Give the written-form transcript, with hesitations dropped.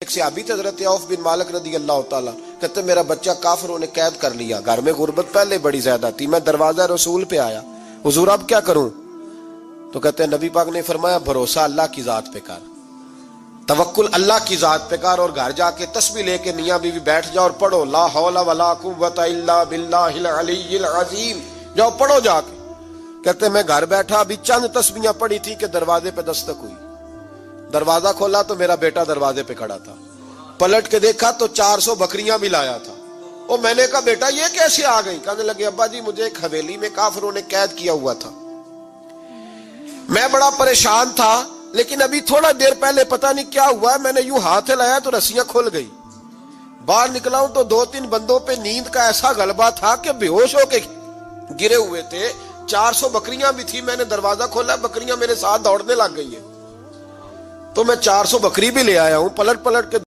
ایک صحابی تھے حضرت عوف بن مالک رضی اللہ تعالیٰ، کہتے میرا بچہ کافروں نے قید کر لیا، گھر میں غربت پہلے بڑی زیادہ تھی، میں دروازہ رسول پہ آیا، حضور اب کیا کروں؟ تو کہتے ہیں نبی پاک نے فرمایا بھروسہ اللہ کی ذات پہ کر، توکل اللہ کی ذات پہ کر، اور گھر جا کے تسبیح لے کے میاں بیوی بیٹھ جاؤ اور پڑھو لا حول ولا قوت الا باللہ العلی العظیم، جاؤ پڑھو جا کے۔ کہتے میں گھر بیٹھا ابھی چند تسبیحاں پڑھی تھی کہ دروازے پہ دستک ہوئی، دروازہ کھولا تو میرا بیٹا دروازے پہ کھڑا تھا، پلٹ کے دیکھا تو 400 بکریاں بھی لایا تھا۔ اور میں نے کہا بیٹا یہ کیسے آ گئی؟ کہنے لگے ابا جی مجھے ایک حویلی میں کافروں نے قید کیا ہوا تھا، میں بڑا پریشان تھا، لیکن ابھی تھوڑا دیر پہلے پتہ نہیں کیا ہوا، میں نے یوں ہاتھ ہلایا تو رسیاں کھل گئی، باہر نکلا ہوں تو 2-3 بندوں پہ نیند کا ایسا غلبہ تھا کہ بے ہوش ہو کے گرے ہوئے تھے، 400 بکریاں بھی تھی، میں نے دروازہ کھولا، بکریاں میرے ساتھ دوڑنے لگ گئی ہیں، تو میں 400 بکری بھی لے آیا ہوں، پلٹ کے